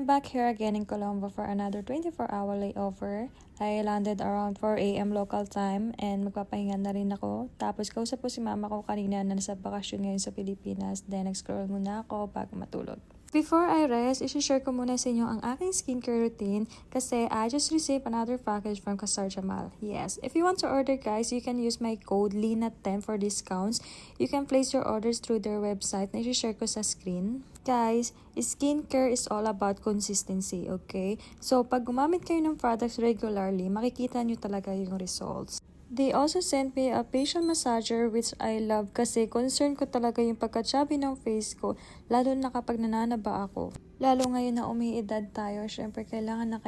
I'm back here again in Colombo for another 24-hour layover. I landed around 4 a.m. local time and magpapahinga na rin ako. Tapos kausap ko si mama ko kanina na nasa bakasyon ngayon sa Pilipinas. Then nag-scroll muna ako bago matulog. Before I rest, isi-share ko muna sa inyo ang aking skincare routine kasi I just received another package from Kasar Jamal. Yes, if you want to order guys, you can use my code LINA10 for discounts. You can place your orders through their website na isi-share ko sa screen. Guys, skincare is all about consistency, okay? So, pag gumamit kayo ng products regularly, makikita nyo talaga yung results. They also sent me a facial massager which I love kasi concern ko talaga yung pagka-chubby ng face ko lalo na kapag nananaba ako. Lalo ngayon na umiidad tayo, syempre kailangan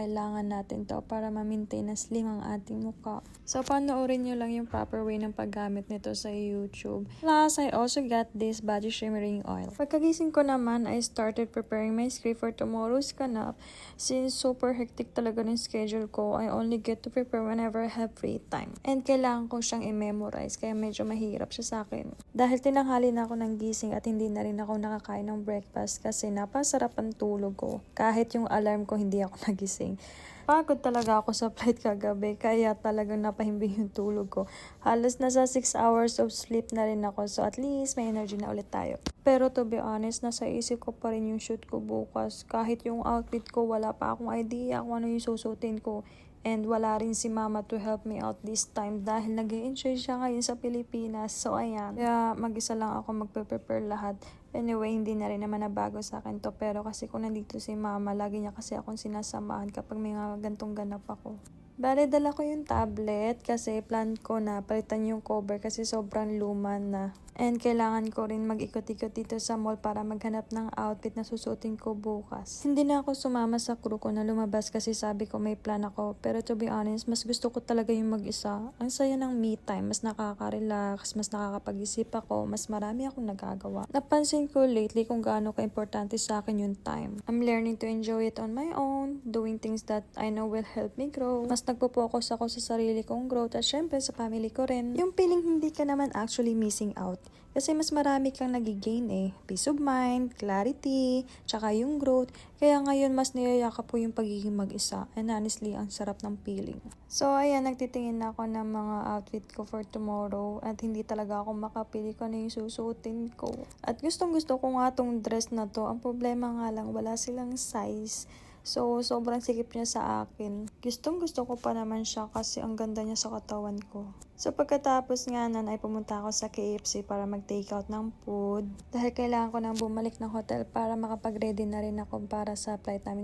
natin to para ma-maintain na slim ang ating mukha. So panoorin nyo lang yung proper way ng paggamit nito sa YouTube. Plus, I also got this body shimmering oil. Pagkagising ko naman, I started preparing my script for tomorrow's ganap. Since super hectic talaga ng schedule ko, I only get to prepare whenever I have free time. And kailangan ko siyang i-memorize, kaya medyo mahirap siya sa akin. Dahil tinanghali na ako ng gising at hindi na rin ako nakakain ng breakfast kasi napasarap ang tulog ko. Kahit yung alarm ko, hindi ako nagising. Pagod talaga ako sa flight kagabi, kaya talagang napahimbing yung tulog ko. Halos nasa 6 hours of sleep na rin ako, so at least may energy na ulit tayo. Pero to be honest, nasa isip ko pa rin yung shoot ko bukas. Kahit yung outfit ko, wala pa akong idea kung ano yung susutin ko. And wala rin si mama to help me out this time dahil nag-i-enjoy siya ngayon sa Pilipinas. So ayan, kaya mag-isa lang ako magpe-prepare lahat. Anyway, hindi na rin naman nabago sa akin to. Pero kasi kung nandito si mama, lagi niya kasi akong sinasamahan kapag may mga gantong ganap ako. Bale, dala ko yung tablet kasi plan ko na palitan yung cover kasi sobrang luma na. And kailangan ko rin mag-ikot-ikot dito sa mall para maghanap ng outfit na susutin ko bukas. Hindi na ako sumama sa crew ko na lumabas kasi sabi ko may plan ako. Pero to be honest, mas gusto ko talaga yung mag-isa. Ang saya ng me time, mas nakaka-relax, mas nakakapag-isip ako, mas marami akong nagagawa. Napansin ko lately kung gaano ka-importante sa akin yung time. I'm learning to enjoy it on my own, doing things that I know will help me grow. Mas nagpo-focus ako sa sarili kong growth at syempre sa family ko rin. Yung feeling hindi ka naman actually missing out. Kasi mas marami kang nagigain eh. Peace of mind, clarity, tsaka yung growth. Kaya ngayon mas niyayakap po yung pagiging mag-isa. And honestly, ang sarap ng feeling. So ayan, nagtitingin ako ng mga outfit ko for tomorrow. At hindi talaga ako makapili kung ano yung susuotin ko. At gustong gusto ko nga tong dress na to. Ang problema nga lang, wala silang size. So, sobrang sikip niya sa akin. Gustong gusto ko pa naman siya kasi ang ganda niya sa katawan ko. So, pagkatapos nga nun ay pumunta ako sa KFC para mag-take out ng food. Dahil kailangan ko nang bumalik ng hotel para makapag-ready na rin ako para sa flight namin